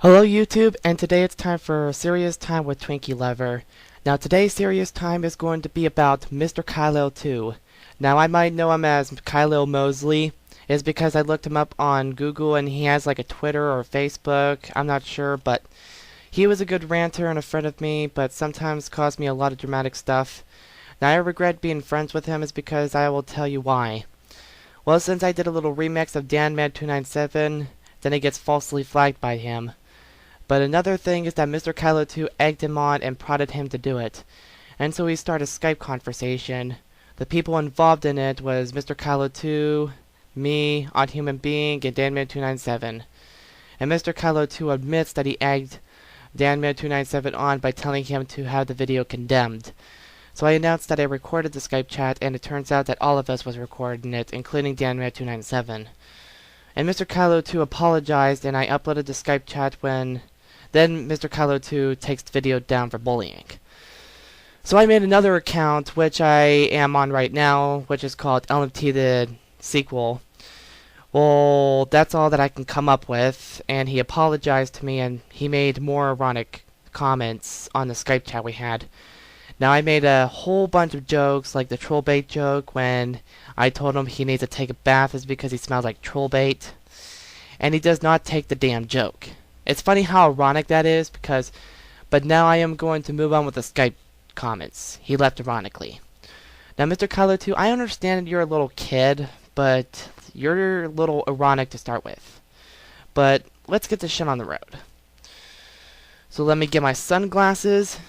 Hello YouTube, and today it's time for Serious Time with Twinkie Lover. Now today's Serious Time is going to be about MrKylil2. Now I might know him as Kylil Mosley. It's because I looked him up on Google and he has like a Twitter or Facebook, I'm not sure, but he was a good ranter and a friend of me, but sometimes caused me a lot of dramatic stuff. Now I regret being friends with him is because I will tell you why. Well, since I did a little remix of DanMad297, then it gets falsely flagged by him. But another thing is that MrKylil2 egged him on and prodded him to do it. And so we started a Skype conversation. The people involved in it was MrKylil2, me, Odd Human Being, and DanMad297. And MrKylil2 admits that he egged DanMad297 on by telling him to have the video condemned. So I announced that I recorded the Skype chat, and it turns out that all of us was recording it, including DanMad297. And MrKylil2 apologized, and I uploaded the Skype chat when then MrKylil2 takes the video down for bullying. So I made another account, which I am on right now, which is called LMT the Sequel. Well, that's all that I can come up with, and he apologized to me, and he made more ironic comments on the Skype chat we had. Now I made a whole bunch of jokes, like the troll bait joke when I told him he needs to take a bath is because he smells like troll bait. And he does not take the damn joke. It's funny how ironic that is but now I am going to move on with the Skype comments. He left ironically. Now MrKylil2, I understand you're a little kid, but you're a little ironic to start with. But let's get this shit on the road. So let me get my sunglasses.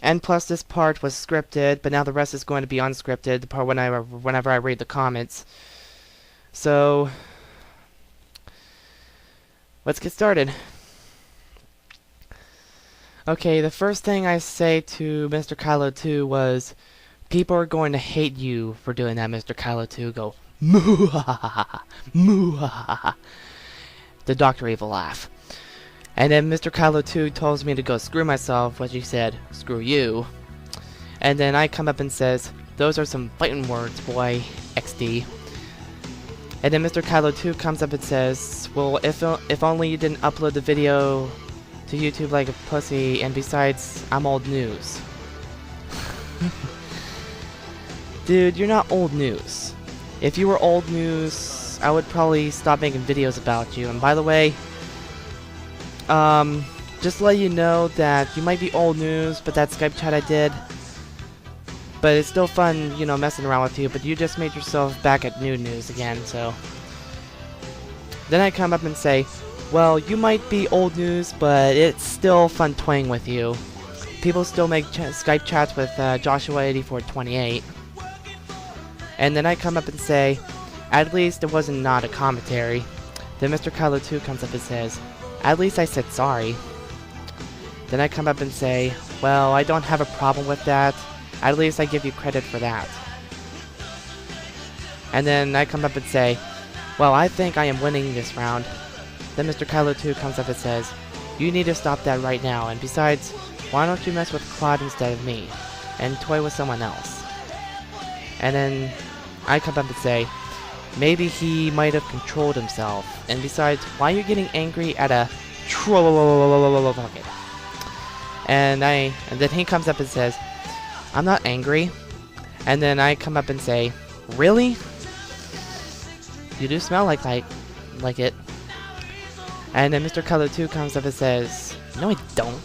And plus this part was scripted, but now the rest is going to be unscripted, the part whenever I read the comments. So let's get started. Okay, the first thing I say to MrKylil2 was, people are going to hate you for doing that, MrKylil2. Go, moo-ha-ha-ha, moo-ha-ha-ha. The Dr. Evil laugh. And then MrKylil2 tells me to go screw myself, which he said, screw you. And then I come up and says, those are some fighting words, boy, XD. And then MrKylil2 comes up and says, well, if only you didn't upload the video to YouTube like a pussy, and besides, I'm old news. Dude, you're not old news. If you were old news, I would probably stop making videos about you. And by the way, just to let you know that you might be old news, but that Skype chat I did, but it's still fun, you know, messing around with you, but you just made yourself back at new news again, so. Then I come up and say, well, you might be old news, but it's still fun toying with you. People still make Skype chats with Joshua8428. And then I come up and say, at least it wasn't not a commentary. Then MrKylil2 comes up and says, at least I said sorry. Then I come up and say, well, I don't have a problem with that. At least I give you credit for that. And then I come up and say, well, I think I am winning this round. Then MrKylil2 comes up and says, you need to stop that right now, and besides, why don't you mess with Claude instead of me, and toy with someone else? And then I come up and say, maybe he might have controlled himself. And besides, why are you getting angry at a troll? And then he comes up and says, I'm not angry. And then I come up and say, really? You do smell like it. And then MrKylil2 comes up and says, no I don't.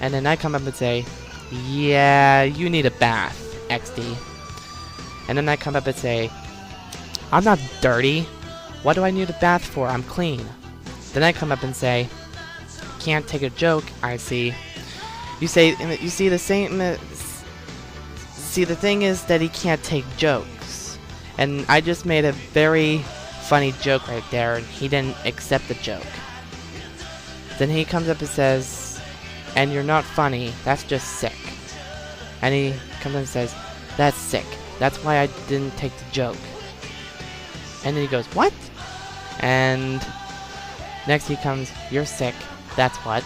And then I come up and say, yeah, you need a bath, XD. And then I come up and say, I'm not dirty. What do I need a bath for? I'm clean. Then I come up and say, can't take a joke, I see. You see the thing is that he can't take jokes. And I just made a very funny joke right there, and he didn't accept the joke. Then he comes up and says, and you're not funny, that's just sick. And he comes up and says, that's sick. That's why I didn't take the joke. And then he goes, what? And next he comes, you're sick, that's what.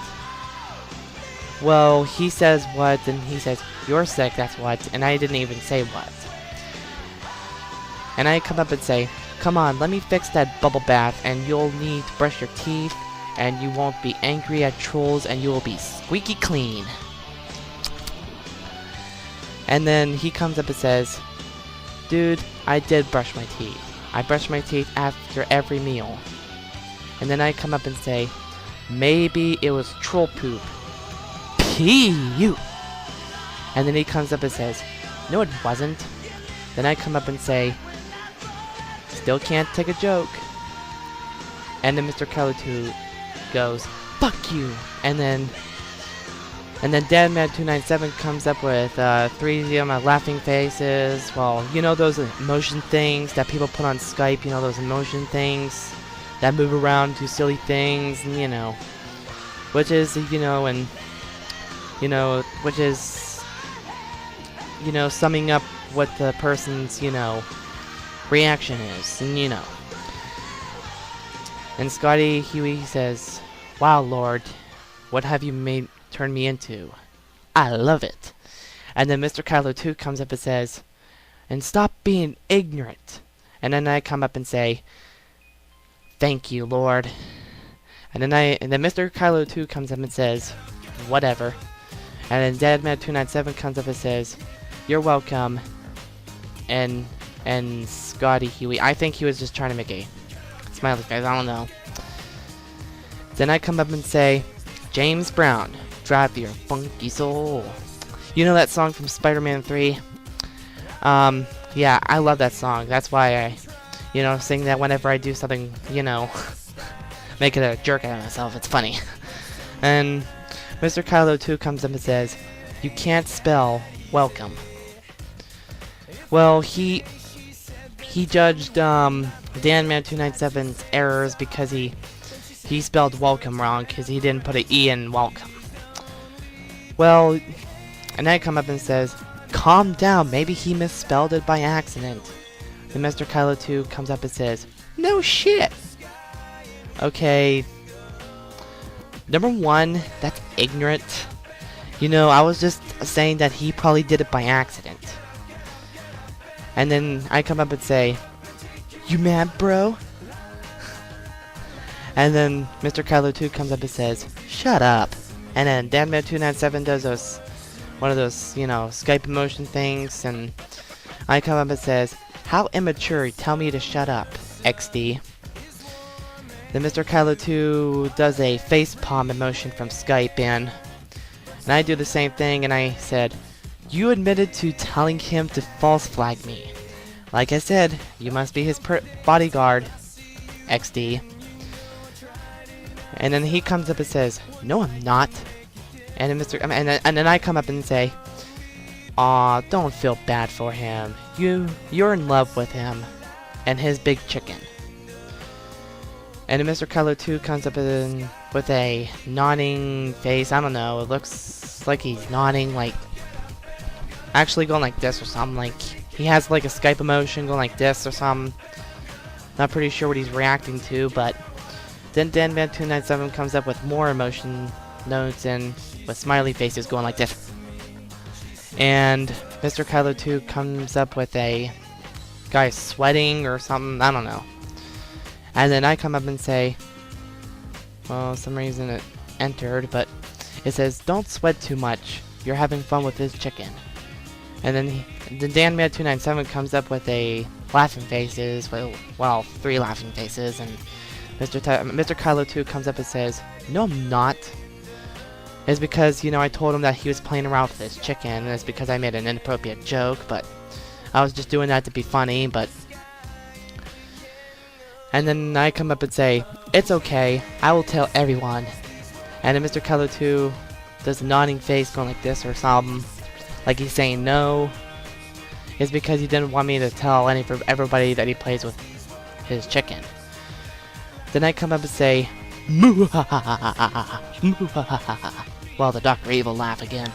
Well, he says what, and he says, you're sick, that's what, and I didn't even say what. And I come up and say, come on, let me fix that bubble bath, and you'll need to brush your teeth, and you won't be angry at trolls, and you will be squeaky clean. And then he comes up and says, dude, I did brush my teeth. I brush my teeth after every meal. And then I come up and say, maybe it was troll poop. Pee-you. And then he comes up and says, no it wasn't. Then I come up and say, still can't take a joke. And then MrKylil2 goes, fuck you. And then DadMad297 comes up with 3 laughing faces. Well, you know those emotion things that people put on Skype, you know those emotion things that move around, do silly things, and which is, summing up what the person's, reaction is, and And Scotty Huey says, wow, Lord, what have you turned me into? I love it. And then MrKylil2 comes up and says, and stop being ignorant. And then I come up and say, thank you, Lord. And then MrKylil2 comes up and says, whatever. And then DadMad297 comes up and says, you're welcome. And Scotty Huey, I think he was just trying to make a smiley face, I don't know. Then I come up and say, James Brown, drive your funky soul. You know that song from Spider-Man 3? Yeah, I love that song. That's why I, sing that whenever I do something, make it a jerk out of myself. It's funny. And MrKylil2 comes up and says, you can't spell welcome. Well, he judged DanMan297's errors because he spelled welcome wrong because he didn't put an E in welcome. Well, and then I come up and says, calm down, maybe he misspelled it by accident. Then MrKylil2 comes up and says, no shit. Okay, number one, that's ignorant. I was just saying that he probably did it by accident. And then I come up and say, you mad, bro? And then MrKylil2 comes up and says, shut up. And then DanMan297 does one of those, Skype emotion things, and I come up and says, how immature, tell me to shut up, XD. Then MrKylil2 does a facepalm emotion from Skype, and I do the same thing, and I said, you admitted to telling him to false flag me. Like I said, you must be his bodyguard, XD. And then he comes up and says, no I'm not. And then I come up and say, aw, don't feel bad for him. You're in love with him and his big chicken. And then MrKylil2 comes up with a nodding face. I don't know, it looks like he's nodding, like actually going like this or something. Like he has like a Skype emotion going like this or something. Not pretty sure what he's reacting to, but then DanMan297 comes up with more emotion notes and with smiley faces going like this. And MrKylil2 comes up with a guy sweating or something, I don't know. And then I come up and say, well, some reason it entered, but it says, don't sweat too much. You're having fun with this chicken. And then DanMan297 comes up with a laughing faces, well, 3 laughing faces, and MrKylil2 comes up and says, no I'm not. It's because, I told him that he was playing around with this chicken, and it's because I made an inappropriate joke, but I was just doing that to be funny, but... And then I come up and say, it's okay, I will tell everyone. And then MrKylil2 does a nodding face going like this or something, like he's saying no. It's because he didn't want me to tell everybody that he plays with his chicken. Then I come up and say, moo ha ha ha ha ha moo ha ha ha ha. Well, the Dr. Evil laugh again.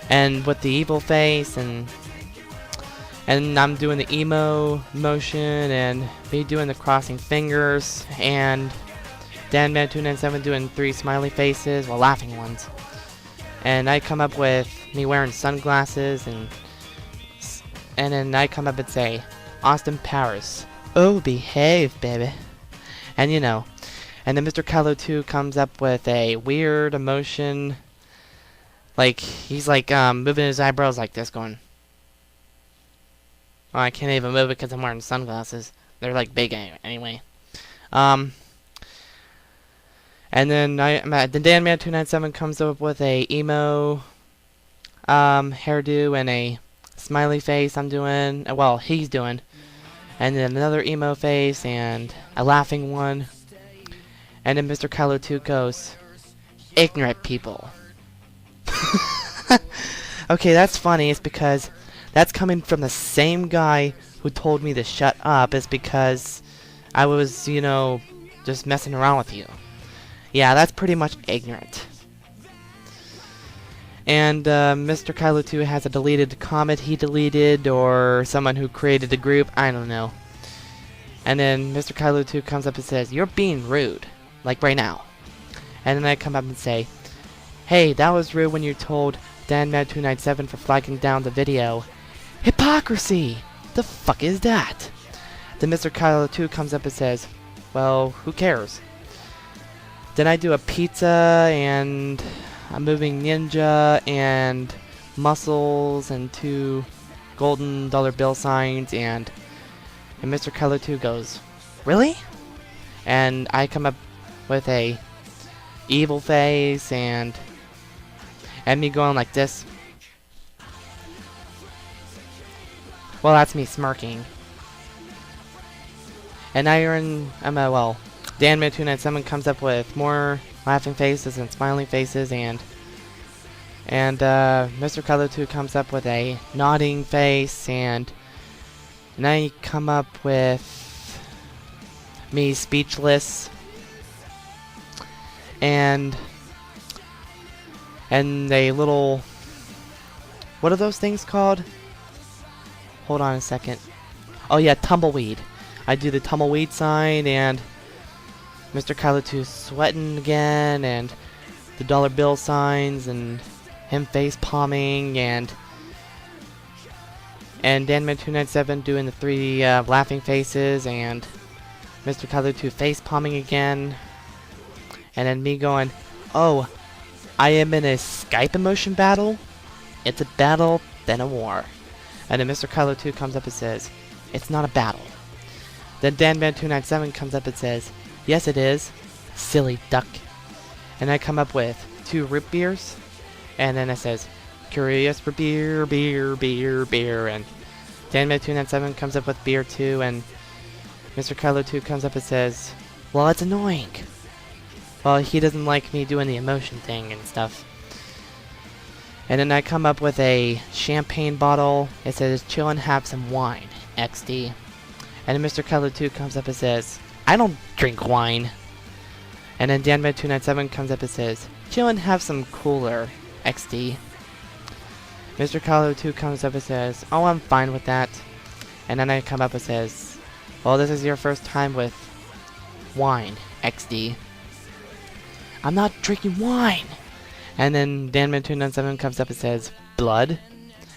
And with the evil face, and I'm doing the emo motion, and me doing the crossing fingers, and DanMan297 doing 3 smiley faces, well, laughing ones. And I come up with me wearing sunglasses, and then I come up and say, Austin Powers, oh, behave, baby. And And then MrKylil2 comes up with a weird emotion. Like, he's like moving his eyebrows like this, going... Well, I can't even move it because I'm wearing sunglasses. They're like big anyway. And then the DanMan297 comes up with a emo hairdo and a smiley face I'm doing. Well, he's doing. And then another emo face and a laughing one. And then MrKylil2 goes, ignorant people. Okay, that's funny. It's because that's coming from the same guy who told me to shut up. It's because I was, you know, just messing around with you. Yeah, that's pretty much ignorant. And MrKylil2 has a deleted comment he deleted, or someone who created the group, I don't know. And then MrKylil2 comes up and says, you're being rude, like right now. And then I come up and say, hey, that was rude when you told DanMan297 for flagging down the video. Hypocrisy! The fuck is that? Then MrKylil2 comes up and says, well, who cares? Then I do a pizza and a moving ninja and muscles and 2 golden dollar bill signs, and MrKylil2 goes, really? And I come up with a evil face and me going like this. Well, that's me smirking. And now you're in, well, DanMan297 comes up with more laughing faces and smiling faces, and MrKylil2 comes up with a nodding face, and now you come up with me speechless, and a little, what are those things called? Hold on a second. Oh yeah, tumbleweed. I do the tumbleweed sign, and MrKylil2 sweating again, and the dollar bill signs, and him face palming, and DanMan297 doing the 3 laughing faces, and MrKylil2 face palming again, and then me going, oh, I am in a Skype emotion battle? It's a battle, then a war. And then MrKylil2 comes up and says, it's not a battle. Then DanMan297 comes up and says, yes it is, silly duck. And I come up with 2 root beers, and then it says, curious for beer, beer, beer, beer, and DanMan297 comes up with beer too, and MrKylil2 comes up and says, well, it's annoying. Well, he doesn't like me doing the emotion thing and stuff. And then I come up with a champagne bottle. It says, chill and have some wine, XD. And then MrKylil2 comes up and says, I don't drink wine. And then DanMan297 comes up and says, chill and have some cooler, XD. MrKylil2 comes up and says, oh, I'm fine with that. And then I come up and says, well, this is your first time with wine, XD. I'm not drinking wine. And then DanMan297 comes up and says, blood.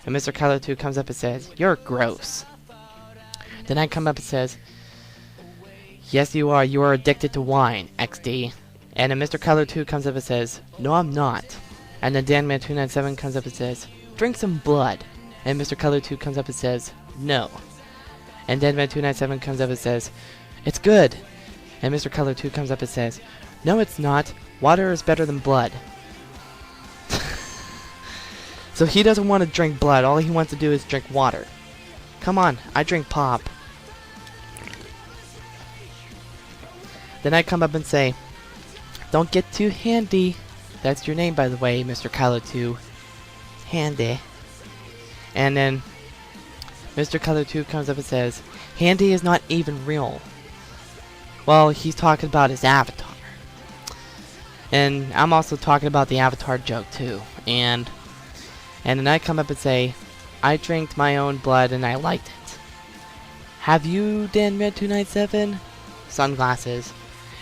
And MrKylil2 comes up and says, you're gross. Then I come up and says, yes you are addicted to wine, XD. And then MrKylil2 comes up and says, no I'm not. And then DanMan297 comes up and says, drink some blood. And MrKylil2 comes up and says, no. And DanMan297 comes up and says, it's good. And MrKylil2 comes up and says, no it's not, water is better than blood. So he doesn't want to drink blood, all he wants to do is drink water. Come on, I drink pop. Then I come up and say, don't get too handy. That's your name, by the way, MrKylil2. Handy. And then MrKylil2 comes up and says, Handy is not even real. Well, he's talking about his avatar. And I'm also talking about the avatar joke too. And then I come up and say, I drank my own blood and I liked it. Have you, DanMan297? Sunglasses.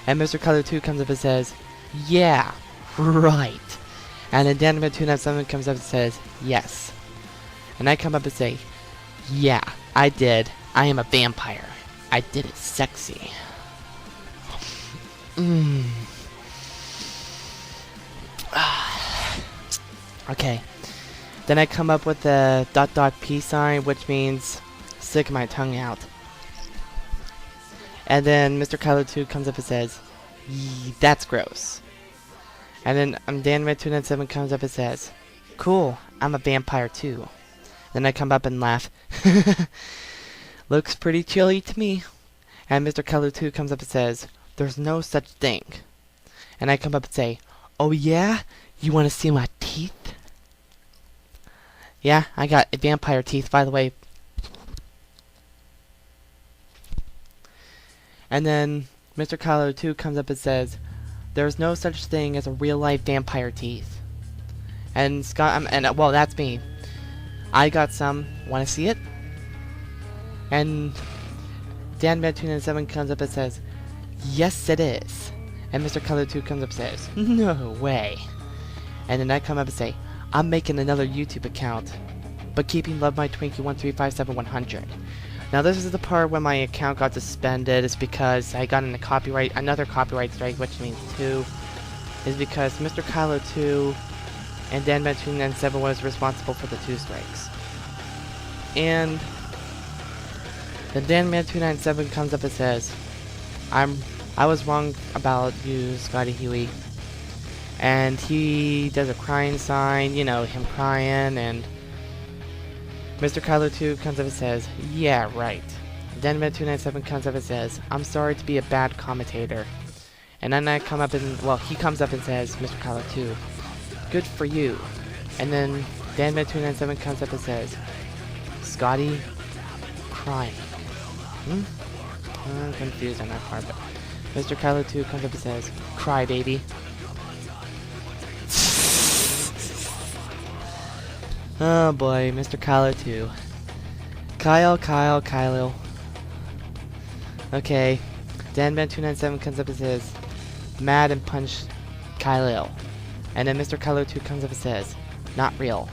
And MrKylil2 comes up and says, yeah, right. And then DanMan297 comes up and says, yes. And I come up and say, yeah, I did. I am a vampire. I did it sexy. Okay. Then I come up with the ... P sign, which means stick my tongue out. And then MrKylil2 comes up and says, "Yee, that's gross." And then Dan297 comes up and says, "Cool, I'm a vampire too." Then I come up and laugh. "Looks pretty chilly to me." And MrKylil2 comes up and says, "There's no such thing." And I come up and say, "Oh yeah? You want to see my teeth?" Yeah, I got vampire teeth, by the way. And then MrKylil2 comes up and says, "There's no such thing as a real-life vampire teeth." And well, that's me. I got some. Want to see it? And Dan297 comes up and says, "Yes, it is." And MrKylil2 comes up and says, "No way." And then I come up and say, "I'm making another YouTube account, but keeping Love My Twinkie 1357100. Now this is the part when my account got suspended. It's because I got in another copyright strike, which means 2. Is because MrKylil2 and Dan297 was responsible for the 2 strikes. And then Dan297 comes up and says, I was wrong about you, Scotty Huey." And he does a crying sign, you know, him crying, and MrKylil2 comes up and says, "Yeah, right." Then Dan297 comes up and says, "I'm sorry to be a bad commentator." And then I come up and, well, he comes up and says, "MrKylil2, good for you." And then Dan297 comes up and says, "Scotty, crying." I'm confused on that part, but MrKylil2 comes up and says, "Cry, baby." Oh boy, MrKylil2. Kyle. Okay, Dan297 comes up and says, "Mad and punch Kylil." And then MrKylil2 comes up and says, "Not real."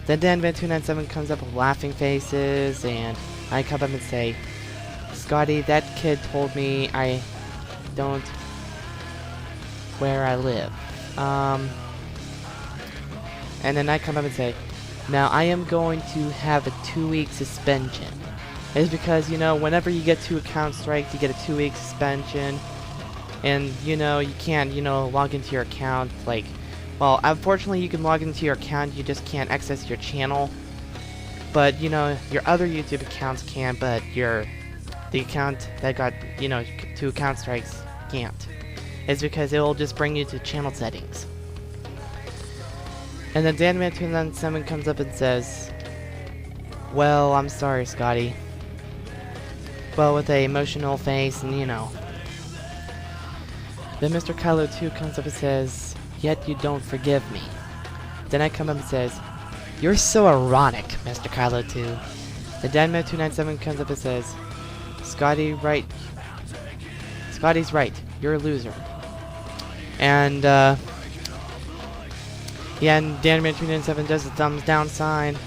Then Dan297 comes up with laughing faces, and I come up and say, "Scotty, that kid told me I don't where I live." And then I come up and say, "Now I am going to have a 2-week suspension." It's because, you know, whenever you get 2 account strikes, you get a 2-week suspension. And, you know, you can't, you know, log into your account, like, well, unfortunately you can log into your account, you just can't access your channel. But, you know, your other YouTube accounts can, but the account that got, you know, 2 account strikes can't. It's because it will just bring you to channel settings. And then Dan297 comes up and says, "Well, I'm sorry, Scotty." Well, with a emotional face, and you know. Then MrKylil2 comes up and says, "Yet you don't forgive me." Then I come up and says, "You're so ironic, MrKylil2." Then Dan297 comes up and says, Scotty's right. You're a loser." And yeah, and Dan297 does the thumbs down sign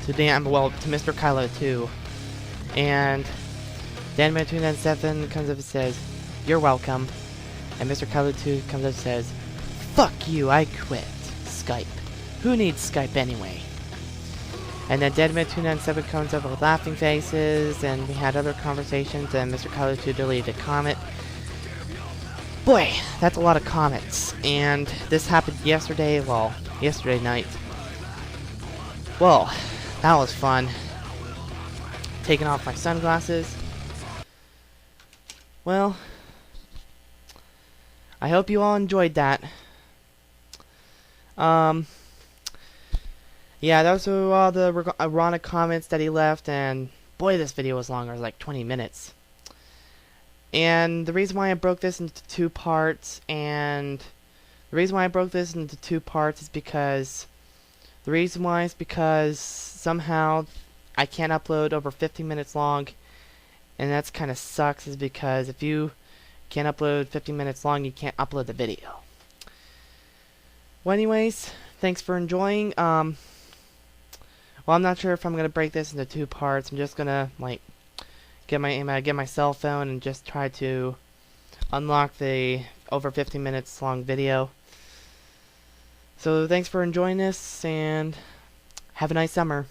to MrKylil2. And Dan297 comes up and says, "You're welcome." And MrKylil2 comes up and says, "Fuck you, I quit Skype. Who needs Skype anyway?" And then Dan297 comes up with laughing faces, and we had other conversations, and MrKylil2 deleted a comment. Boy, that's a lot of comments. And this happened yesterday night. Well, that was fun. Taking off my sunglasses. Well, I hope you all enjoyed that. Yeah, those were all the ironic comments that he left, and boy, this video was long. It was like 20 minutes. And the reason why I broke this into 2 parts, is because somehow I can't upload over 15 minutes long, and that's kind of sucks, is because if you can't upload 15 minutes long, you can't upload the video. Well, anyways, thanks for enjoying. Well, I'm not sure if I'm gonna break this into 2 parts. I'm just gonna like get my cell phone and just try to unlock the over 15 minutes long video. So thanks for enjoying this, and have a nice summer.